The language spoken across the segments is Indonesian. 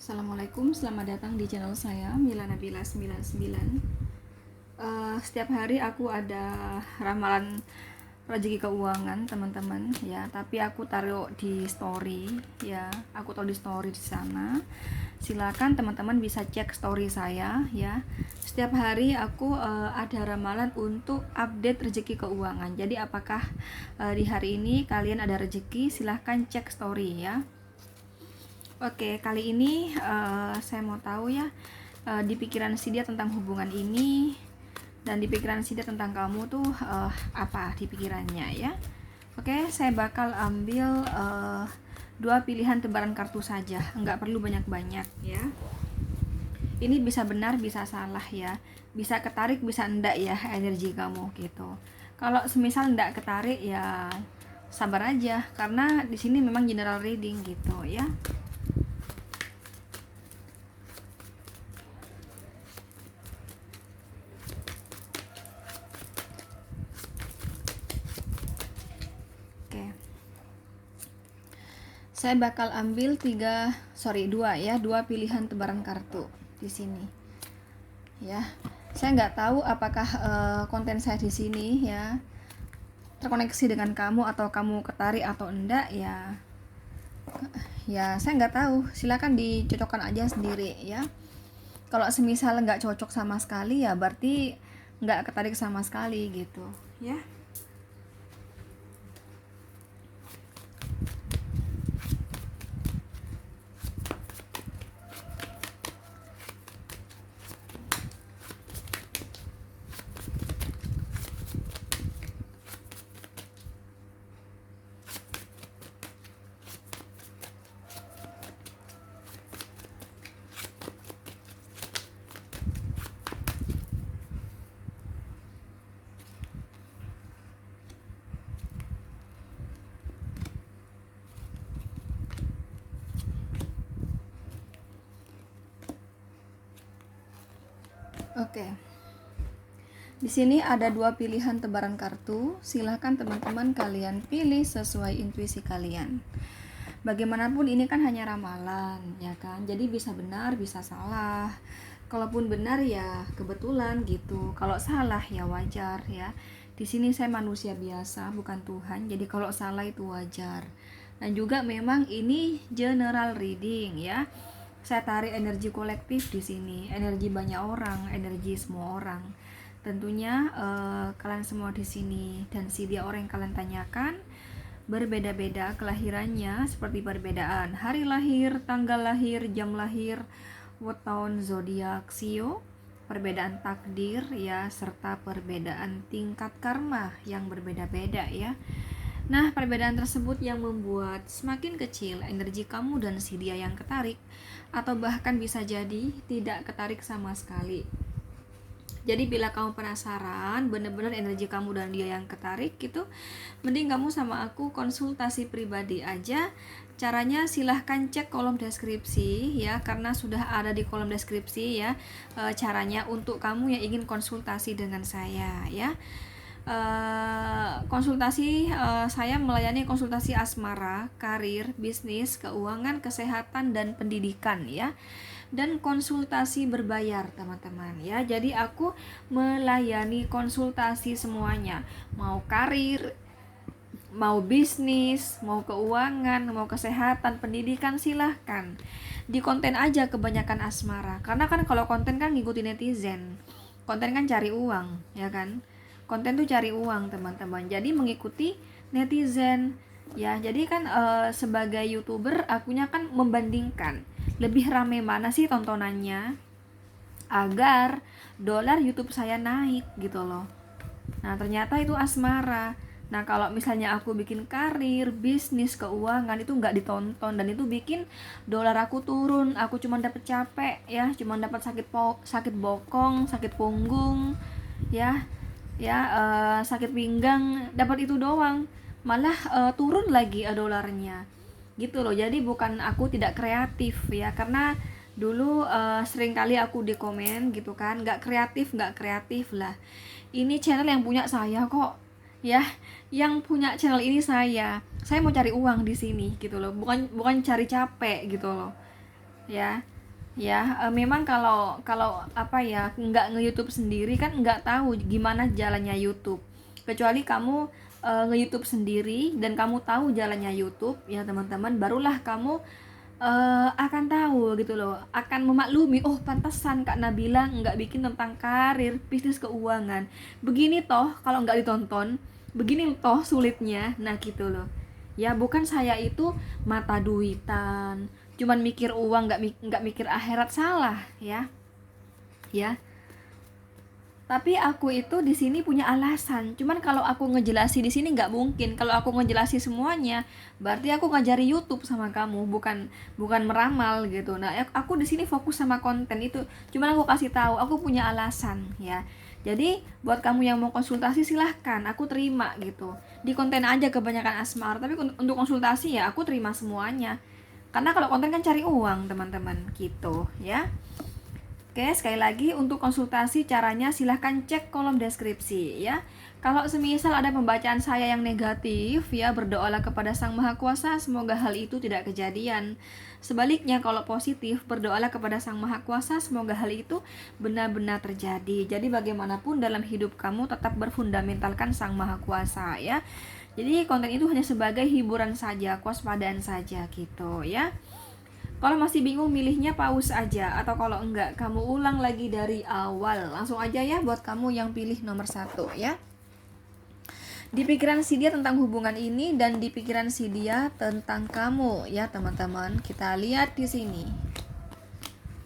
Assalamualaikum, selamat datang di channel saya Mila Nabila 99. Setiap hari aku ada ramalan rezeki keuangan teman-teman ya, tapi aku taruh di story ya, aku taruh di story di sana. Silakan teman-teman bisa cek story saya ya. Setiap hari aku ada ramalan untuk update rezeki keuangan. Jadi apakah di hari ini kalian ada rezeki? Silahkan cek story ya. Oke, kali ini saya mau tahu ya, di pikiran si dia tentang hubungan ini, dan di pikiran si dia tentang kamu tuh apa di pikirannya ya. Oke, saya bakal ambil 2 pilihan tebaran kartu saja, nggak perlu banyak-banyak ya. Ini bisa benar, bisa salah ya, bisa ketarik, bisa enggak ya energi kamu gitu. Kalau semisal enggak ketarik ya sabar aja, karena di sini memang general reading gitu ya. Saya bakal ambil 2 pilihan tebaran kartu di sini. Ya. Saya nggak tahu apakah konten saya di sini ya terkoneksi dengan kamu atau kamu ketarik atau enggak ya. Ya, saya nggak tahu. Silakan dicocokkan aja sendiri ya. Kalau semisal nggak cocok sama sekali ya berarti nggak ketarik sama sekali gitu ya. Oke. Di sini ada 2 pilihan tebaran kartu. Silahkan teman-teman kalian pilih sesuai intuisi kalian. Bagaimanapun ini kan hanya ramalan, ya kan? Jadi bisa benar, bisa salah. Kalaupun benar ya kebetulan gitu. Kalau salah ya wajar ya. Di sini saya manusia biasa, bukan Tuhan. Jadi kalau salah itu wajar. Dan juga memang ini general reading ya. Saya tarik energi kolektif di sini, energi banyak orang, energi semua orang. Tentunya kalian semua di sini dan si dia orang yang kalian tanyakan berbeda-beda kelahirannya, seperti perbedaan hari lahir, tanggal lahir, jam lahir, weton, zodiak, sio, perbedaan takdir ya, serta perbedaan tingkat karma yang berbeda-beda ya. Nah, perbedaan tersebut yang membuat semakin kecil energi kamu dan si dia yang ketarik, atau bahkan bisa jadi tidak ketarik sama sekali. Jadi bila kamu penasaran bener-bener energi kamu dan dia yang ketarik gitu, mending kamu sama aku konsultasi pribadi aja. Caranya silahkan cek kolom deskripsi ya, karena sudah ada di kolom deskripsi ya caranya untuk kamu yang ingin konsultasi dengan saya ya. Saya melayani konsultasi asmara, karir, bisnis, keuangan, kesehatan, dan pendidikan ya, dan konsultasi berbayar teman-teman ya. Jadi aku melayani konsultasi semuanya, mau karir, mau bisnis, mau keuangan, mau kesehatan, pendidikan, silahkan di konten aja. Kebanyakan asmara, karena kan kalau konten kan ngikutin netizen, konten kan cari uang ya kan. Konten tuh cari uang teman-teman, jadi mengikuti netizen ya. Jadi kan sebagai youtuber akunya kan membandingkan lebih rame mana sih tontonannya agar dolar YouTube saya naik gitu loh. Nah ternyata itu asmara. Nah kalau misalnya aku bikin karir, bisnis, keuangan itu nggak ditonton dan itu bikin dolar aku turun. Aku cuma dapat capek ya, cuma dapat sakit bokong, sakit punggung ya, sakit pinggang, dapat itu doang, malah turun lagi dolarnya gitu loh. Jadi bukan aku tidak kreatif ya, karena dulu sering kali aku di komen gitu kan, nggak kreatif lah. Ini channel yang punya saya kok ya, yang punya channel ini saya mau cari uang di sini gitu loh, bukan cari capek gitu loh ya. ya. Memang kalau kalau apa ya, nggak nge-YouTube sendiri kan nggak tahu gimana jalannya YouTube, kecuali kamu nge-YouTube sendiri dan kamu tahu jalannya YouTube ya teman-teman, barulah kamu akan tahu gitu loh, akan memaklumi, oh pantasan Kak Nabila nggak bikin tentang karir, bisnis, keuangan, begini toh kalau nggak ditonton, begini toh sulitnya, nah gitu loh ya. Bukan saya itu mata duitan, cuman mikir uang, nggak mikir akhirat, salah ya. Ya, tapi aku itu di sini punya alasan. Cuman kalau aku ngejelasi di sini nggak mungkin. Kalau aku ngejelasi semuanya, berarti aku ngajari YouTube sama kamu, bukan meramal gitu. Nah, aku di sini fokus sama konten itu. Cuman aku kasih tahu, aku punya alasan ya. Jadi buat kamu yang mau konsultasi silahkan, aku terima gitu. Di konten aja kebanyakan Asmar, tapi untuk konsultasi ya aku terima semuanya. Karena kalau konten kan cari uang teman-teman gitu ya. Oke, sekali lagi untuk konsultasi caranya silahkan cek kolom deskripsi ya. Kalau semisal ada pembacaan saya yang negatif ya, berdoalah kepada Sang Maha Kuasa semoga hal itu tidak kejadian. Sebaliknya kalau positif, berdoalah kepada Sang Maha Kuasa semoga hal itu benar-benar terjadi. Jadi bagaimanapun dalam hidup kamu tetap berfundamentalkan Sang Maha Kuasa ya. Jadi konten itu hanya sebagai hiburan saja, kewaspadaan saja gitu ya. Kalau masih bingung milihnya, pause aja, atau kalau enggak kamu ulang lagi dari awal. Langsung aja ya buat kamu yang pilih nomor 1 ya. Di pikiran si dia tentang hubungan ini dan di pikiran si dia tentang kamu ya teman-teman. Kita lihat di sini.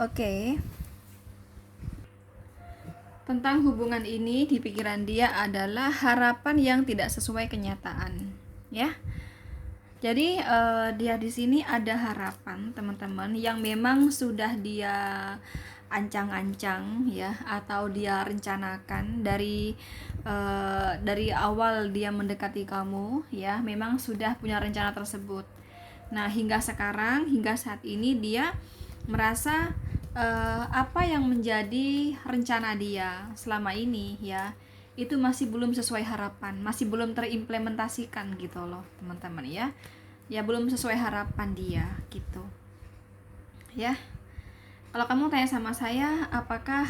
Oke. Tentang hubungan ini di pikiran dia adalah harapan yang tidak sesuai kenyataan ya. Jadi dia di sini ada harapan teman-teman yang memang sudah dia ancang-ancang ya, atau dia rencanakan dari awal dia mendekati kamu ya, memang sudah punya rencana tersebut. Nah hingga sekarang, hingga saat ini dia merasa apa yang menjadi rencana dia selama ini ya, itu masih belum sesuai harapan, masih belum terimplementasikan gitu loh teman-teman ya. Ya belum sesuai harapan dia gitu ya. Kalau kamu tanya sama saya apakah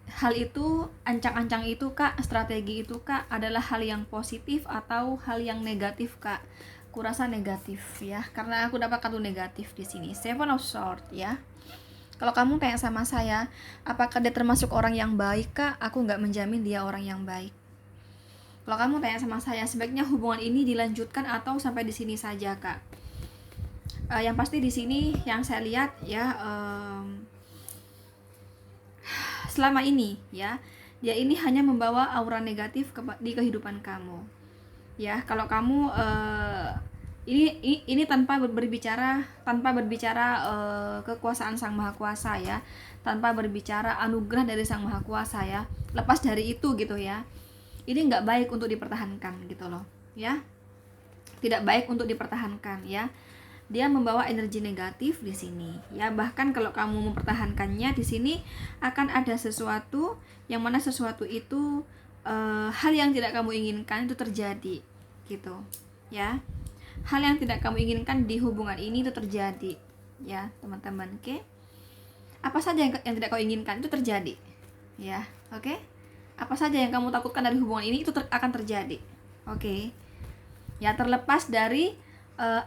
hal itu, ancang-ancang itu Kak, strategi itu Kak adalah hal yang positif atau hal yang negatif Kak? Kurasa negatif ya, karena aku dapat kartu negatif di sini, Seven of Swords ya. Kalau kamu tanya sama saya, apakah dia termasuk orang yang baik Kak? Aku nggak menjamin dia orang yang baik. Kalau kamu tanya sama saya, sebaiknya hubungan ini dilanjutkan atau sampai di sini saja Kak? Yang pasti di sini yang saya lihat ya, selama ini ya, dia ini hanya membawa aura negatif di kehidupan kamu. Ya, kalau kamu ini tanpa berbicara kekuasaan Sang Maha Kuasa ya, tanpa berbicara anugerah dari Sang Maha Kuasa ya. Lepas dari itu gitu ya, ini nggak baik untuk dipertahankan gitu loh ya, tidak baik untuk dipertahankan ya. Dia membawa energi negatif di sini ya. Bahkan kalau kamu mempertahankannya, di sini akan ada sesuatu yang mana sesuatu itu hal yang tidak kamu inginkan itu terjadi gitu ya. Hal yang tidak kamu inginkan di hubungan ini itu terjadi ya teman-teman. Oke, apa saja yang tidak kau inginkan itu terjadi ya. Oke, apa saja yang kamu takutkan dari hubungan ini itu akan terjadi. Oke ya, terlepas dari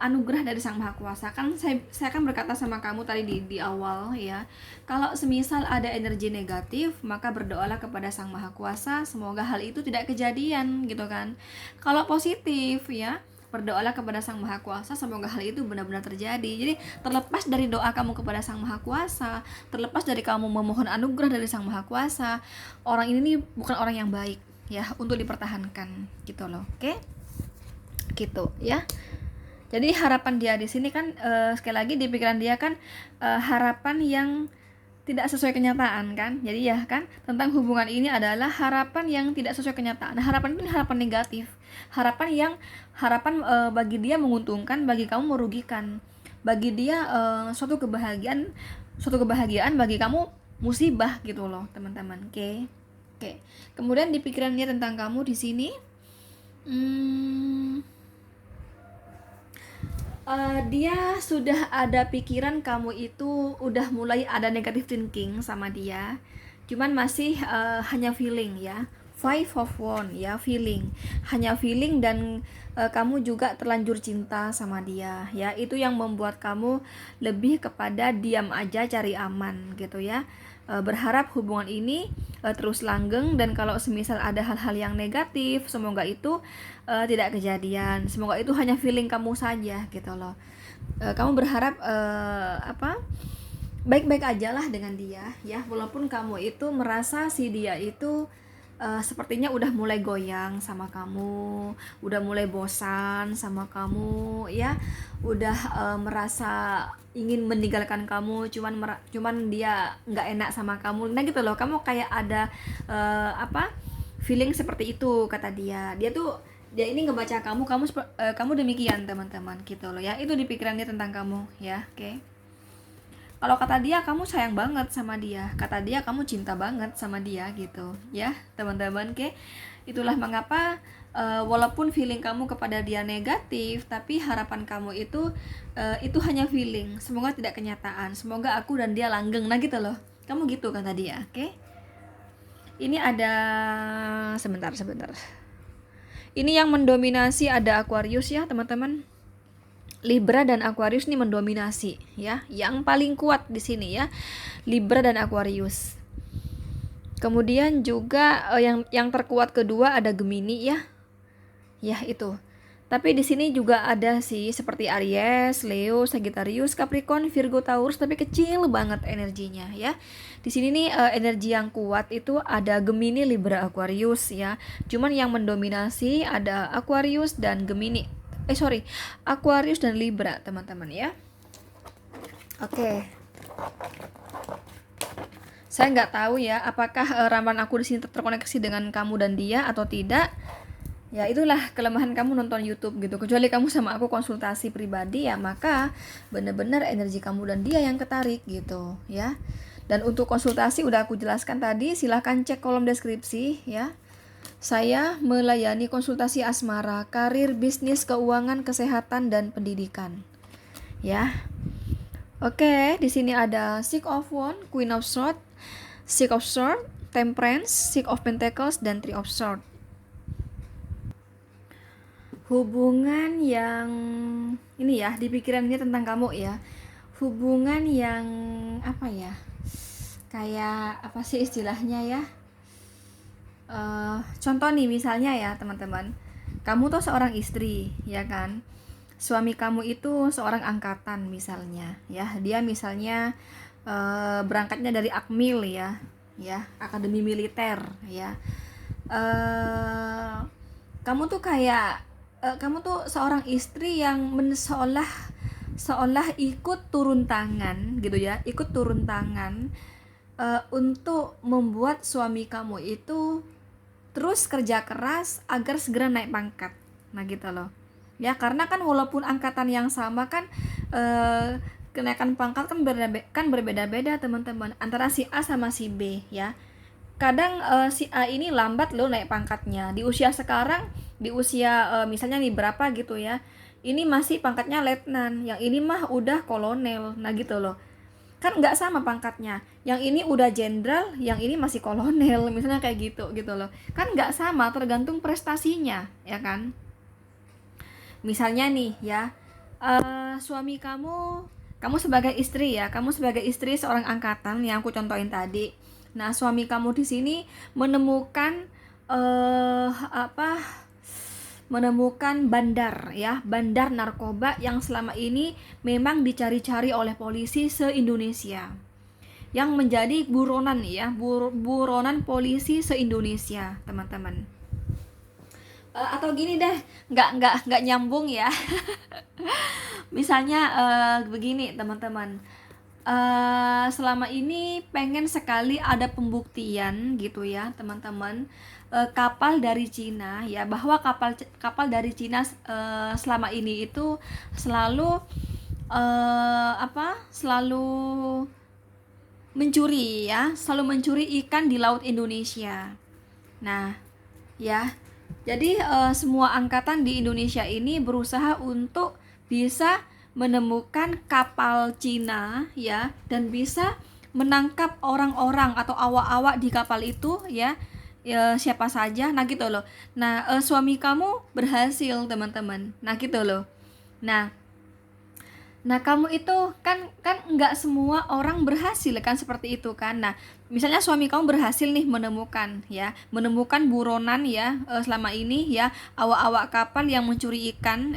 anugerah dari Sang Maha Kuasa. Kan saya akan berkata sama kamu tadi di awal ya, kalau semisal ada energi negatif, maka berdoalah kepada Sang Maha Kuasa semoga hal itu tidak kejadian gitu kan. Kalau positif ya, berdoalah kepada Sang Maha Kuasa semoga hal itu benar-benar terjadi. Jadi terlepas dari doa kamu kepada Sang Maha Kuasa, terlepas dari kamu memohon anugerah dari Sang Maha Kuasa, orang ini bukan orang yang baik ya untuk dipertahankan gitu loh. Oke, gitu ya. Jadi harapan dia di sini kan sekali lagi di pikiran dia kan harapan yang tidak sesuai kenyataan kan. Jadi ya kan, tentang hubungan ini adalah harapan yang tidak sesuai kenyataan. Nah, harapan ini harapan negatif. Harapan bagi dia menguntungkan, bagi kamu merugikan. Bagi dia suatu kebahagiaan, bagi kamu musibah gitu loh, teman-teman. Oke. Kemudian di pikiran dia tentang kamu di sini Dia sudah ada pikiran kamu itu udah mulai ada negative thinking sama dia, cuman masih hanya feeling ya. Five of Wands ya, feeling, hanya feeling, dan kamu juga terlanjur cinta sama dia ya. Itu yang membuat kamu lebih kepada diam aja, cari aman gitu ya. Berharap hubungan ini terus langgeng, dan kalau semisal ada hal-hal yang negatif, semoga itu tidak kejadian, semoga itu hanya feeling kamu saja gitu loh. Kamu berharap baik-baik aja lah dengan dia ya, walaupun kamu itu merasa si dia itu sepertinya udah mulai goyang sama kamu, udah mulai bosan sama kamu ya, udah merasa ingin meninggalkan kamu, cuman dia nggak enak sama kamu, nah gitu loh. Kamu kayak ada feeling seperti itu kata dia. Dia ini ngebaca kamu demikian teman-teman gitu loh ya. Itu di pikirannya tentang kamu ya. Oke. Kalau kata dia kamu sayang banget sama dia, kata dia kamu cinta banget sama dia gitu ya teman-teman. Oke, itulah mengapa walaupun feeling kamu kepada dia negatif, tapi harapan kamu itu hanya feeling, semoga tidak kenyataan, semoga aku dan dia langgeng, nah gitu loh. Kamu gitu kata dia. Oke, ini ada sebentar ini yang mendominasi ada Aquarius ya teman-teman. Libra dan Aquarius nih mendominasi ya. Yang paling kuat di sini ya, Libra dan Aquarius. Kemudian juga yang terkuat kedua ada Gemini ya. Ya itu. Tapi di sini juga ada sih seperti Aries, Leo, Sagittarius, Capricorn, Virgo, Taurus, tapi kecil banget energinya ya. Di sini nih energi yang kuat itu ada Gemini, Libra, Aquarius ya. Cuman yang mendominasi ada Aquarius dan Gemini. Aquarius dan Libra teman-teman ya. Oke. Saya nggak tahu ya apakah ramalan aku di sini terkoneksi dengan kamu dan dia atau tidak. Ya itulah kelemahan kamu nonton YouTube gitu. Kecuali kamu sama aku konsultasi pribadi ya, maka bener-bener energi kamu dan dia yang ketarik gitu ya. Dan untuk konsultasi udah aku jelaskan tadi, silahkan cek kolom deskripsi ya. Saya melayani konsultasi asmara, karir, bisnis, keuangan, kesehatan, dan pendidikan. Ya. Oke, di sini ada Six of Wands, Queen of Swords, Six of Swords, Temperance, Six of Pentacles, dan Three of Swords. Hubungan yang ini ya, di pikiran ini tentang kamu ya. Hubungan yang apa ya? Kayak apa sih istilahnya ya? Contoh nih misalnya ya teman-teman, kamu tuh seorang istri ya kan, suami kamu itu seorang angkatan misalnya ya, dia misalnya berangkatnya dari Akmil ya, akademi militer ya. Kamu tuh seorang istri yang seolah ikut turun tangan gitu ya, untuk membuat suami kamu itu terus kerja keras agar segera naik pangkat. Nah gitu loh ya, karena kan walaupun angkatan yang sama kan kenaikan pangkat kan berbeda-beda teman-teman, antara si A sama si B ya. Kadang si A ini lambat loh naik pangkatnya di usia sekarang, di usia misalnya nih berapa gitu ya, ini masih pangkatnya letnan, yang ini mah udah kolonel. Nah gitu loh, kan nggak sama pangkatnya, yang ini udah jenderal, yang ini masih kolonel misalnya, kayak gitu loh, kan nggak sama, tergantung prestasinya ya kan. Misalnya nih ya, suami kamu sebagai istri ya, kamu sebagai istri seorang angkatan yang aku contohin tadi. Nah suami kamu di sini menemukan bandar narkoba yang selama ini memang dicari-cari oleh polisi se-Indonesia, yang menjadi buronan ya, buronan polisi se-Indonesia teman-teman. Atau gini deh, nggak nyambung ya. Misalnya begini teman-teman, selama ini pengen sekali ada pembuktian gitu ya teman-teman, kapal dari Cina ya, bahwa kapal dari Cina selama ini itu selalu selalu mencuri ikan di laut Indonesia. Nah ya, jadi semua angkatan di Indonesia ini berusaha untuk bisa menemukan kapal Cina ya, dan bisa menangkap orang-orang atau awak-awak di kapal itu ya, siapa saja. Nah gitu loh. Nah suami kamu berhasil teman-teman. Nah gitu loh. Nah, kamu itu kan nggak semua orang berhasil kan seperti itu kan. Nah, misalnya suami kamu berhasil nih menemukan buronan ya, selama ini ya, awak-awak kapal yang mencuri ikan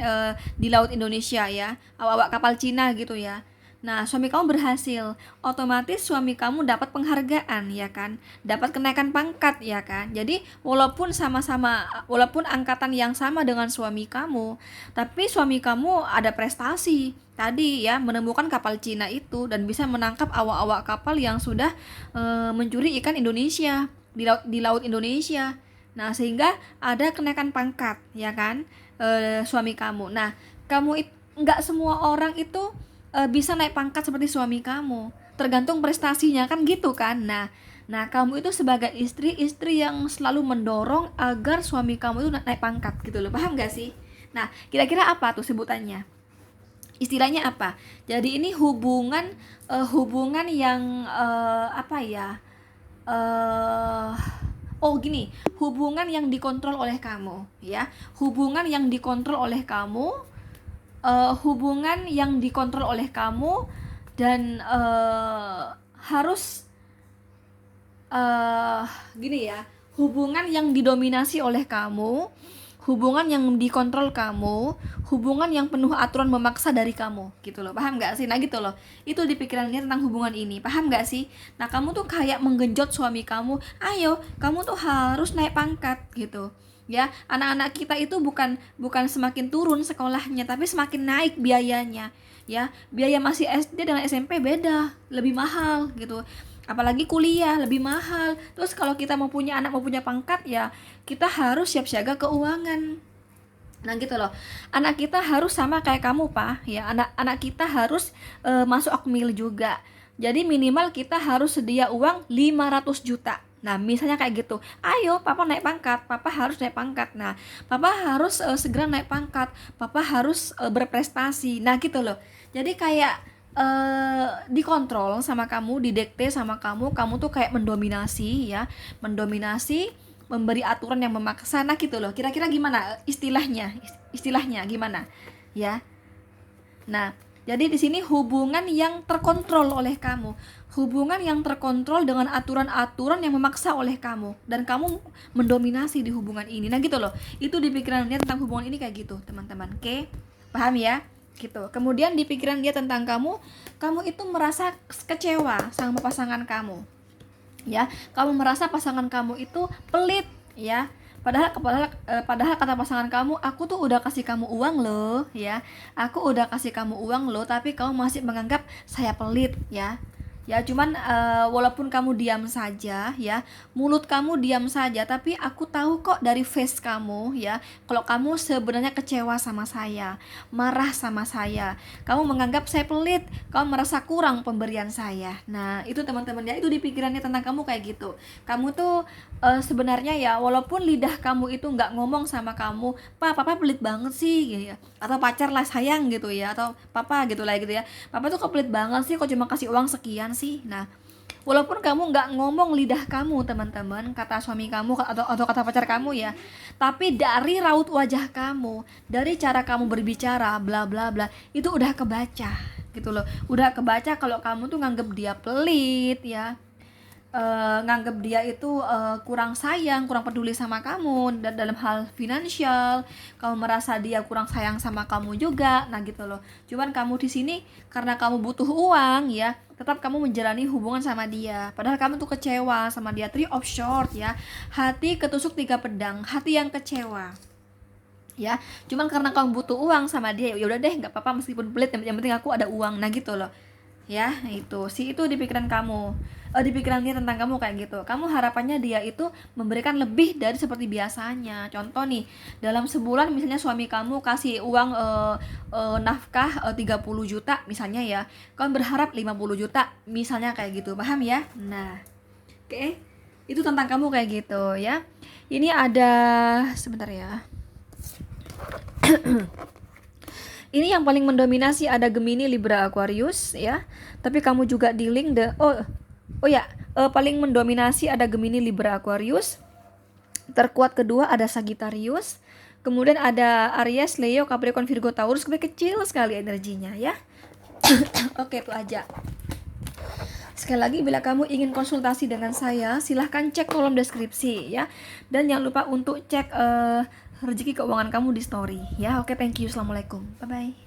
di laut Indonesia ya, awak-awak kapal Cina gitu ya. Nah, suami kamu berhasil, otomatis suami kamu dapat penghargaan ya kan, dapat kenaikan pangkat ya kan. Jadi walaupun angkatan yang sama dengan suami kamu, tapi suami kamu ada prestasi tadi ya, menemukan kapal Cina itu dan bisa menangkap awak-awak kapal yang sudah mencuri ikan Indonesia di laut Indonesia. Nah, sehingga ada kenaikan pangkat ya kan, suami kamu. Nah, nggak semua orang itu bisa naik pangkat seperti suami kamu, tergantung prestasinya kan gitu kan. Nah kamu itu sebagai istri yang selalu mendorong agar suami kamu itu naik pangkat gitu loh, paham gak sih? Nah kira-kira apa tuh sebutannya, istilahnya apa? Jadi ini hubungan yang apa ya, gini, hubungan yang dikontrol oleh kamu ya, hubungan yang dikontrol oleh kamu, hubungan yang dikontrol oleh kamu dan harus gini ya, hubungan yang didominasi oleh kamu, hubungan yang dikontrol kamu, hubungan yang penuh aturan memaksa dari kamu gitu loh, paham gak sih? Nah gitu loh, itu di pikirannya tentang hubungan ini, paham gak sih? Nah kamu tuh kayak menggenjot suami kamu, ayo kamu tuh harus naik pangkat gitu ya. Anak-anak kita itu bukan semakin turun sekolahnya, tapi semakin naik biayanya ya. Biaya masih SD dengan SMP beda, lebih mahal gitu, apalagi kuliah lebih mahal. Terus kalau kita mau punya anak, mau punya pangkat ya, kita harus siap siaga keuangan. Nah gitu loh, anak kita harus sama kayak kamu Pak ya, anak kita harus masuk akmil juga. Jadi minimal kita harus sedia uang 500 juta. Nah misalnya kayak gitu, ayo papa naik pangkat, papa harus naik pangkat. Nah papa harus segera naik pangkat, papa harus berprestasi. Nah gitu loh, jadi kayak dikontrol sama kamu, didikte sama kamu tuh kayak mendominasi ya, memberi aturan yang memaksa. Nah gitu loh, kira-kira gimana istilahnya gimana ya. Nah jadi di sini hubungan yang terkontrol oleh kamu, hubungan yang terkontrol dengan aturan-aturan yang memaksa oleh kamu, dan kamu mendominasi di hubungan ini. Nah gitu loh, itu di pikirannya tentang hubungan ini kayak gitu teman-teman. Oke, paham ya gitu. Kemudian di pikiran dia tentang kamu itu merasa kecewa sama pasangan kamu ya, kamu merasa pasangan kamu itu pelit ya, padahal kata pasangan kamu, aku tuh udah kasih kamu uang loh ya, aku udah kasih kamu uang loh, tapi kamu masih menganggap saya pelit ya. Ya cuman walaupun kamu diam saja ya, mulut kamu diam saja, tapi aku tahu kok dari face kamu ya, kalau kamu sebenarnya kecewa sama saya, marah sama saya, kamu menganggap saya pelit, kamu merasa kurang pemberian saya. Nah itu teman-teman ya, itu di pikirannya tentang kamu kayak gitu. Kamu tuh sebenarnya ya, walaupun lidah kamu itu nggak ngomong sama kamu, papa pelit banget sih gitu ya, atau pacar lah sayang gitu ya, atau papa gitu lah gitu ya, papa tuh kok pelit banget sih, kok cuma kasih uang sekian sih. Nah walaupun kamu nggak ngomong lidah kamu teman-teman, kata suami kamu atau kata pacar kamu ya, tapi dari raut wajah kamu, dari cara kamu berbicara bla bla bla, itu udah kebaca gitu loh, udah kebaca kalau kamu tuh nganggep dia pelit ya, nganggep dia itu kurang sayang, kurang peduli sama kamu, dan dalam hal finansial kamu merasa dia kurang sayang sama kamu juga. Nah gitu loh, cuman kamu di sini karena kamu butuh uang ya, tetap kamu menjalani hubungan sama dia, padahal kamu tuh kecewa sama dia. Three of Swords ya, hati ketusuk 3 pedang, hati yang kecewa ya, cuman karena kamu butuh uang sama dia, ya udah deh nggak apa-apa meskipun pelit, yang penting aku ada uang. Nah gitu loh ya, itu di pikiran kamu, di pikiran dia tentang kamu kayak gitu. Kamu harapannya dia itu memberikan lebih dari seperti biasanya. Contoh nih, dalam sebulan misalnya suami kamu kasih uang nafkah 30 juta misalnya ya, kamu berharap 50 juta misalnya kayak gitu, paham ya? Nah oke, itu tentang kamu kayak gitu ya. Ini ada, sebentar ya. Ini yang paling mendominasi ada Gemini, Libra, Aquarius ya. Tapi kamu juga di link paling mendominasi ada Gemini, Libra, Aquarius. Terkuat kedua ada Sagittarius. Kemudian ada Aries, Leo, Capricorn, Virgo, Taurus. Kecil sekali energinya ya. Oke, itu aja. Sekali lagi, bila kamu ingin konsultasi dengan saya, silahkan cek kolom deskripsi ya. Dan jangan lupa untuk cek rezeki keuangan kamu di story ya. Oke, thank you. Assalamualaikum. Bye-bye.